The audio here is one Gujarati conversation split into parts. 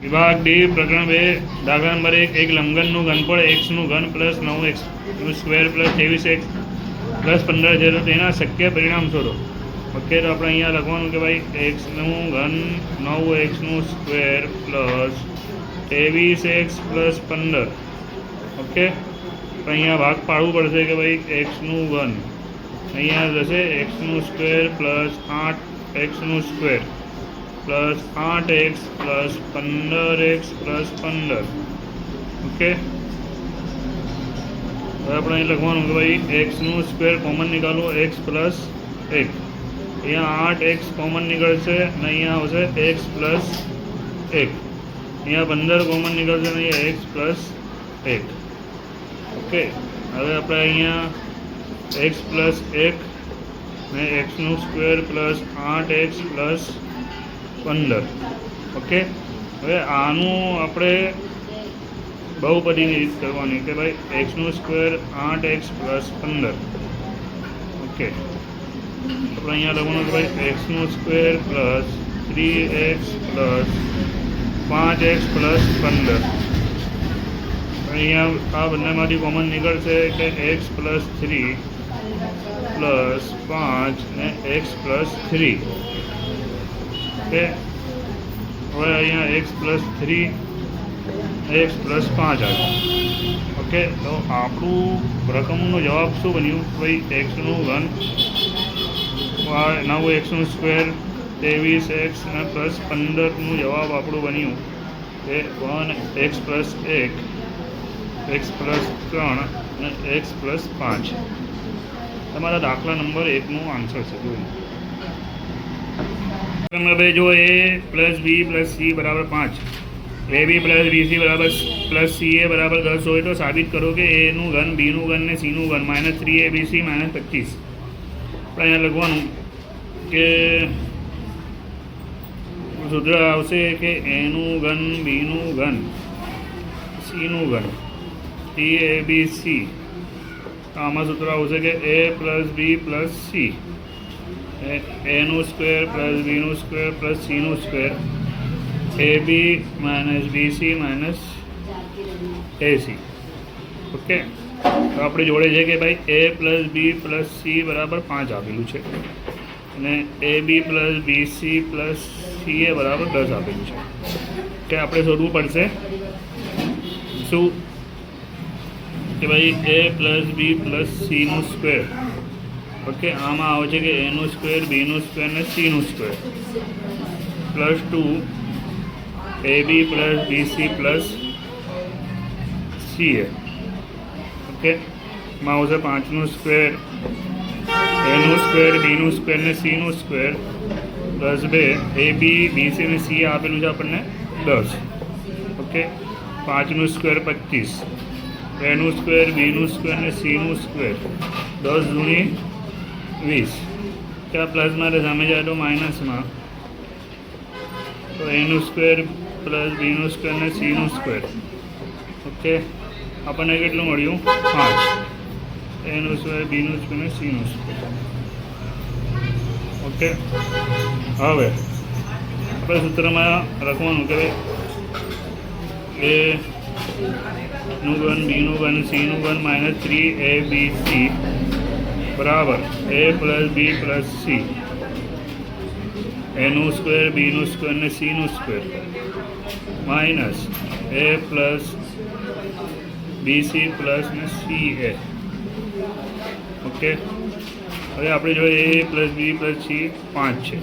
વિભાગ ડી પ્રકરણ 2 દાખલા નંબર 1 એક લંબઘનનું ઘનફળ એક્સનું ઘન plus 9x square plus 23x plus 15 છે તો તેના શક્ય પરિણામ શોધો. ઓકે, તો આપણે અહીંયા લખવાનું કે ભાઈ એક્સનું ઘન 9xનું square plus 23x plus 15. Okay, તો અહીંયા ભાગ પાડવું પડશે કે ભાઈ એક્સનું ઘન અહીંયા જશે એક્સનું સ્ક્વેર પ્લસ 8xનું square plus 8x plus 15x plus 15. Okay, હવે આપણે અહીં લખવાનું કે ભાઈ એક્સનું સ્ક્વેર કોમન નીકાળો એક્સ પ્લસ 1. અહીંયા 8x કોમન નીકળશે અને અહીંયા આવશે એક્સ પ્લસ 1. અહીંયા 15 કોમન નીકળશે અને અહીંયા એક્સ પ્લસ 1. ઓકે, હવે આપણે અહીંયા એક્સ પ્લસ 1 ને એક્સનું square plus 8x plus 15. Okay, હવે આનું આપણે બહુપદીની રીત કરવાની કે ભાઈ એક્સનું સ્ક્વેર 8x પ્લસ 15. ઓકે, આપણે અહીંયા લખવાનું કે ભાઈ એક્સનું square plus 3x plus 5x plus 15. અહીંયા આ બંનેમાંથી કોમન નીકળશે કે એક્સ પ્લસ 3 પ્લસ 5 ને એક્સ પ્લસ 3. ઓકે, હવે અહીંયા એક્સ પ્લસ 3 એક્સ પ્લસ 5 આવે. ઓકે, તો આપણું રકમનો જવાબ શું બન્યું? ભાઈ એક્સનું ઘન 9xનું સ્ક્વેર 23x ને પ્લસ 15નું જવાબ આપણું બન્યું એ 1x પ્લસ 1 એક્સ પ્લસ 3 અને એક્સ પ્લસ 5. તમારા દાખલા નંબર 1નું આન્સર છે. જો એ પ્લસ બી પ્લસ સી બરાબર 5, એ બી પ્લસ બીસી બરાબર પ્લસ સી એ બરાબર 10 હોય તો સાબિત કરો કે એનું ઘન બીનું ઘન ને સીનું ઘન -3abc -25. આપણે અહીંયા લખવાનું કે સૂત્ર આવશે કે એનું ઘન બીનું ઘન સીનું ઘન abc. આમાં સૂત્ર આવશે કે a plus b plus c એનું સ્ક્વેર પ્લસ બીનું સ્ક્વેર પ્લસ સીનું square ab minus bc minus ac. Okay, તો આપણે જોડે છે કે ભાઈ a plus b plus c બરાબર 5 આપેલું છે અને ab plus bc plus c a બરાબર 10 આપેલું છે. કે આપણે શોધવું પડશે શું કે ભાઈ a પ્લસ બી પ્લસ સીનું સ્ક્વેર. ઓકે, આમાં આવે છે કે એનું સ્ક્વેર બીનું સ્ક્વેર ને સીનું square plus 2 ab plus bc plus c a. Okay, એમાં આવશે 5નું સ્ક્વેર એનું સ્ક્વેર બીનું સ્ક્વેર ને સીનું સ્ક્વેર પ્લસ 2 ab બીસી ને સી આપેલું છે આપણને 10. ઓકે, 5નું સ્ક્વેર 25 એનું સ્ક્વેર બીનું સ્ક્વેર ને સીનું સ્ક્વેર 10 દૂણી 20. ત્યાં પ્લસમાં સામે જાય તો માઇનસમાં, તો એનું સ્ક્વેર પ્લસ બીનું સ્ક્વેર ને સીનું સ્ક્વેર. ઓકે, આપણને કેટલું મળ્યું? 5. એનું સ્ક્વેર બીનું સ્ક્વેર ને સીનું સ્ક્વેર. ઓકે, હવે આપણે સૂત્રમાં લખવાનું કે એનું ઘન બીનું ઘન સીનું ઘન -3abc બરાબર a plus b plus c એનું સ્ક્વેર બીનું સ્ક્વેર ને સીનું square minus a plus bc plus ને સી એ. ઓકે, હવે આપણે જોઈએ a plus b plus c 5 છે,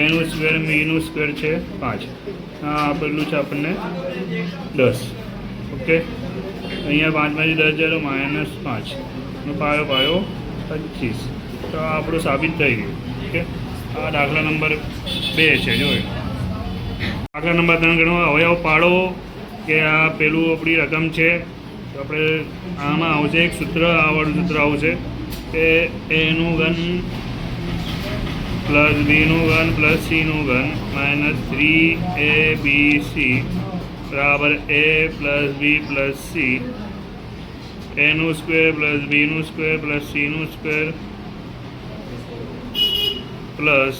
એનું સ્ક્વેર બીનું સ્ક્વેર છે 5, આ આપેલું છે આપણને 10. ઓકે, અહીંયા 5માંથી 10 જાય તો -5 પાયો 25. તો આપણું સાબિત થઈ ગયું. ઓકે, આ દાખલા નંબર 2 છે. જોયું દાખલા નંબર 3 ગણો અવયવ પાડો કે આ પેલું આપણી રકમ છે. તો આપણે આમાં આવશે એક સૂત્ર, આવડું સૂત્ર આવશે કે એનું ઘન પ્લસ બીનું ઘન પ્લસ સીનું ઘન -3abc બરાબર a plus b plus c એનું સ્ક્વેર પ્લસ બીનું સ્ક્વેર પ્લસ સીનું square plus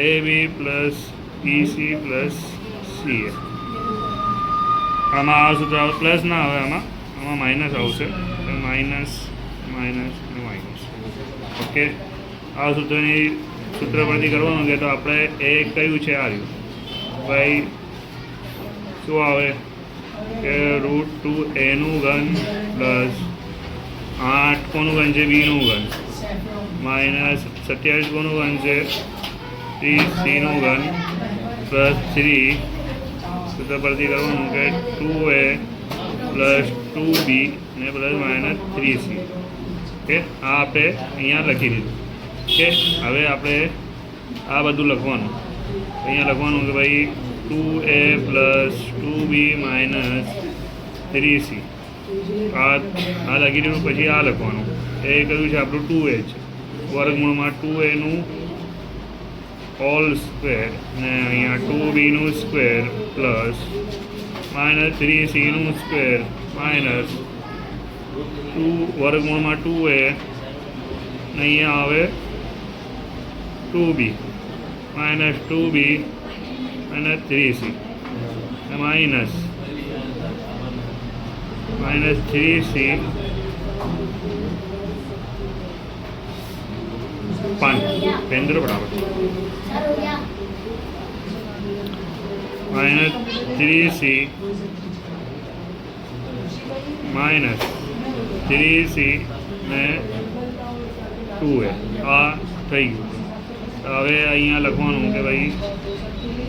ab plus bc plus ca. આમાં આ સૂત્ર આવે પ્લસ ના આવે, આમાં આમાં માઇનસ આવશે, માઇનસ માઇનસ અને માઇનસ. ઓકે, આ સૂત્રની સૂત્ર પરથી કરવાનું કે તો આપણે એ કયું છે આ રહ્યું ભાઈ, શું આવે કે √2 એનું ઘન પ્લસ 8 કોનું ઘન છે બીનું ઘન માઇનસ 27 કોનું ઘન છે 30 સીનું ઘન પ્લસ 3 સૂત્ર પરથી કરવાનું કે 2a પ્લસ 2b ને પ્લસ માઇનસ 3c. ઓકે, આ આપણે અહીંયા લખી દીધું. ઓકે, હવે આપણે આ બધું લખવાનું, અહીંયા લખવાનું કે ભાઈ 2a plus 2b minus 3c. આ લખી દીધું. પછી આ લખવાનું, એ કયું છે આપણું 2a છે, વર્ગમૂળમાં 2aનું હોલ સ્ક્વેર ને અહીંયા 2bનું સ્ક્વેર પ્લસ માઇનસ 3cનું સ્ક્વેર માઇનસ 2 વર્ગમૂળમાં 2a ને અહીંયા આવે 2b minus 2b minus 3c minus 3c 5 કેન્દ્ર બરાબર माइनस 3c माइनस 3c में 2a आ થઈ ગયું. હવે અહીંયા લખવાનું કે ભાઈ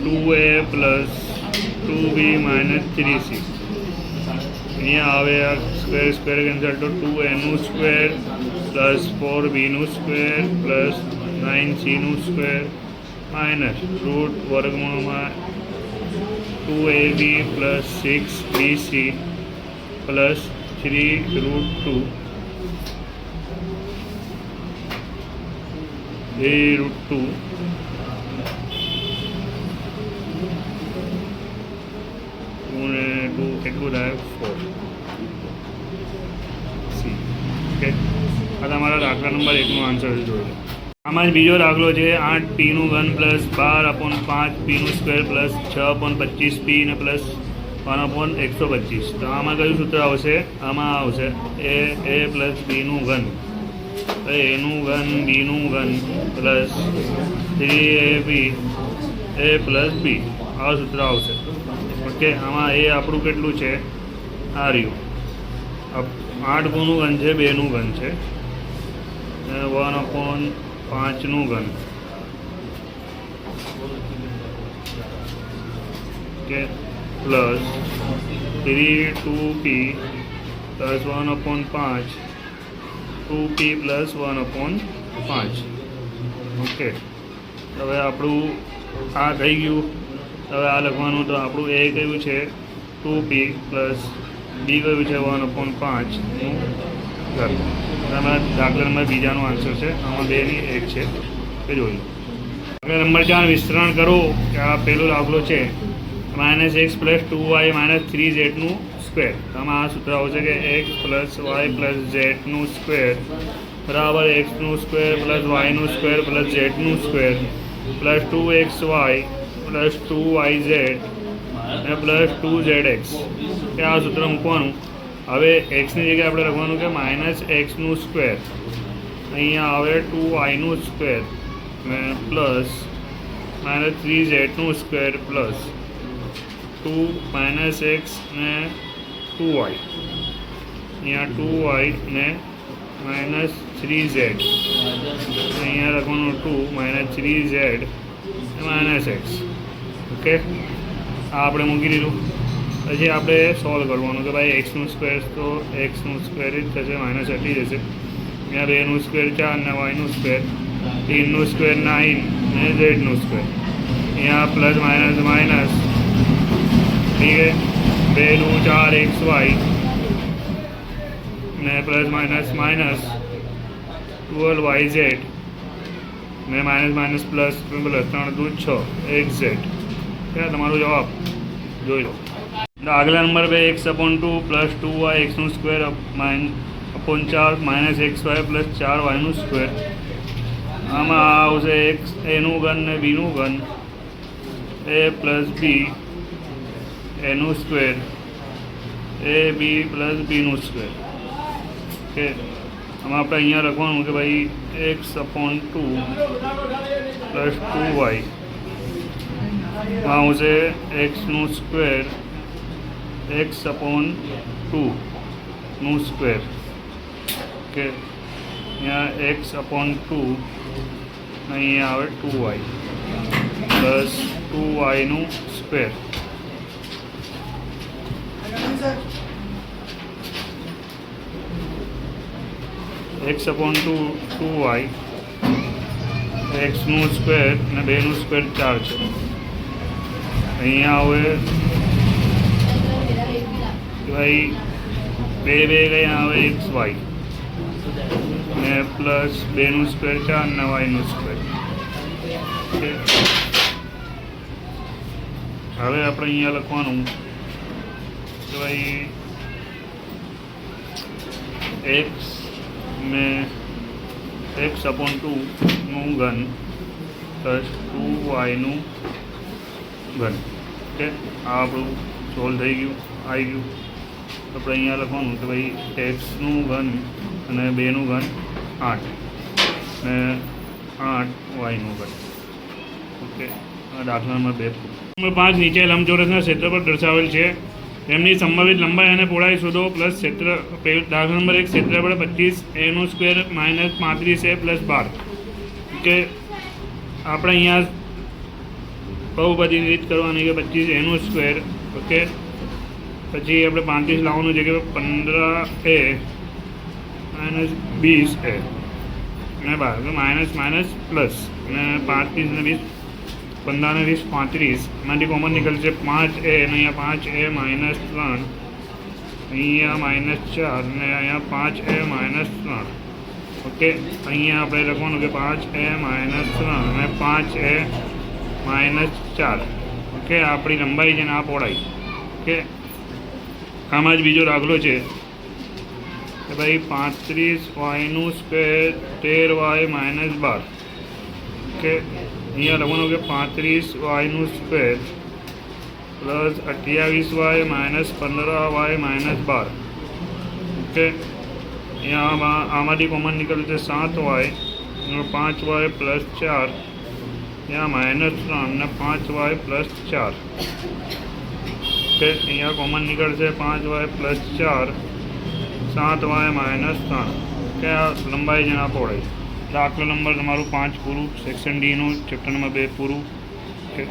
2a plus 2b minus 3c. અહીંયા આવે આ સ્ક્વેર સ્ક્વેર કેન્સલ તો 2aનું સ્ક્વેર પ્લસ 4bનું સ્ક્વેર પ્લસ 9cનું સ્ક્વેર માઇનસ રૂટ વર્ગમૂળમાં 2ab plus 6bc plus 3√2 a√2 2 કેટલું થાય 4c. ઓકે, આ તમારા દાખલા નંબર 1નો આન્સર જોઈ લો. આમાં જ બીજો દાખલો છે 8p ઘન plus 12/5p square plus 6/25p ને પ્લસ 1/125. તો આમાં કયું સૂત્ર આવશે? આમાં આવશે a પ્લસ બીનું ઘન, એનું ઘન બીનું ઘન પ્લસ 3ab a પ્લસ બી. આ સૂત્ર આવશે. ઓકે, આમાં એ આપણું કેટલું છે? આ રહ્યું 8 કોનું ઘન છે, 2નું ઘન છે, 1/5નું ઘન. Okay, plus 3 2p plus 1/5 2p plus 1/5. Okay, હવે આપણું આ થઈ ગયું. હવે આ લખવાનું, તો આપણું એ કયું છે 2p પ્લસ બી કયું છે 1/5નું ઘન. આમાં દાખલા નંબર બીજાનો આન્સર છે. આમાં 2ની 1 છે એ જોઈ લો. દાખલા નંબર 4 વિસ્તરણ કરો. કે આ પહેલો દાખલો છે -x પ્લસ 2y માઇનસ 3zનું સ્ક્વેર. આમાં આ સૂત્ર આવશે કે x પ્લસ વાય પ્લસ ઝેડનું સ્ક્વેર બરાબર એક્સનું સ્ક્વેર પ્લસ વાયનું સ્ક્વેર પ્લસ ઝેડનું square plus 2xy plus 2yz અને પ્લસ 2zx. કે આ સૂત્ર મૂકવાનું. હવે એક્સની જગ્યાએ આપણે લખવાનું કે -xનું સ્ક્વેર, અહીંયા આવે 2yનું સ્ક્વેર ને પ્લસ -3zનું સ્ક્વેર પ્લસ 2 -x ને 2y, અહીંયા 2y ને -3z, અહીંયા લખવાનું 2 -3z -x. ઓકે, આ આપણે મૂકી દીધું. પછી આપણે સોલ્વ કરવાનું કે ભાઈ એક્સનું સ્ક્વેર તો એક્સનું સ્ક્વેર જ થશે, માઇનસ હટી જશે. અહીંયા 2નું સ્ક્વેર 4 ને વાયનું સ્ક્વેર, 3નું સ્ક્વેર 9 ને ઝેડનું સ્ક્વેર, અહીંયા પ્લસ માઇનસ માઇનસ, ઠીક છે, 2 4xy ને પ્લસ માઇનસ માઇનસ 12yz ને minus minus plus plus 3 2 6 xz. ત્યાં તમારો જવાબ જોઈ લો. આગલા નંબર 2x/2 પ્લસ 2y એક્સનું સ્ક્વેર /4 માઇનસ xy પ્લસ 4yનું સ્ક્વેર. આમાં આવશે એક્સ એનું ઘન ને બીનું ઘન, a પ્લસ બી એનું સ્ક્વેર એ બી પ્લસ બીનું સ્ક્વેર કે આમાં આપણે અહીંયા લખવાનું કે ભાઈ x/2 પ્લસ 2y આવશે એક્સનું સ્ક્વેર x/2 નું સ્ક્વેર કે અહીંયા x/2 અહીંયા આવે 2y પ્લસ 2yનું સ્ક્વેર x/2 2y એક્સનું સ્ક્વેર અને 2નું સ્ક્વેર 4 છે. અહીંયા આવે ભાઈ 2 કંઈ આવે xy ને પ્લસ 2નું સ્ક્વેર 4 અને yનું સ્ક્વેર. હવે આપણે અહીંયા લખવાનું કે ભાઈ એક્સ ને x/2 નું ઘન પ્લસ 2yનું ઘન કે આ આપણું સોલ્વ થઈ ગયું આવી ગયું. આપણે અહીંયા લખવાનું કે ભાઈ એક્સનું ઘન અને 2નું ઘન 8 ને 8yનું ઘન. ઓકે, દાખલા નંબર 2. નંબર 5 નીચે લંબચોરસના ક્ષેત્રફળ દર્શાવેલ છે. તેમની સંભવિત લંબાઈ અને પહોળાઈ શોધો. પ્લસ દાખલા નંબર 1 ક્ષેત્રફળ 25 એનું સ્ક્વેર માઇનસ 35 પ્લસ 12 કે આપણે અહીંયા બહુ બધી રીત કરવાની કે 25 એનું સ્ક્વેર. ઓકે, પછી આપણે 35 લાવવાનું છે કે 15 માઇનસ 20 અને 12 માઇનસ માઇનસ પ્લસ અને 35 ને 20 15 ને 20 35 એમાંથી કોમન નીકળશે 5 અને અહીંયા 5 માઇનસ 3 અહીંયા માઇનસ 4 અને અહીંયા 5 માઇનસ 3. ઓકે, અહીંયા આપણે લખવાનું કે 5 માઇનસ 3 અને 5 માઇનસ 4. ઓકે, આપણી લંબાઈ છે ને આ પહોળાઈ. ઓકે, આમાં જ બીજો દાખલો છે કે ભાઈ 35yનું સ્ક્વેર 13y માઇનસ 12. ઓકે, અહીંયા લખવાનું કે 35yનું square plus 28y minus 15y minus 12. Okay, અહીંયા આમાંથી કોમન નીકળશે 7y 5y પ્લસ 4 અહીંયા માઇનસ 3 અને 5y પ્લસ 4. ઓકે, અહીંયા કોમન નીકળશે 5y પ્લસ 4 7y માઇનસ 3. કે આ લંબાઈ છે આ પહોળાઈ. દાખલા નંબર તમારું 5 પૂરું. સેક્શન ડીનું ચેપ્ટર નંબર 2 પૂરું. ઓકે.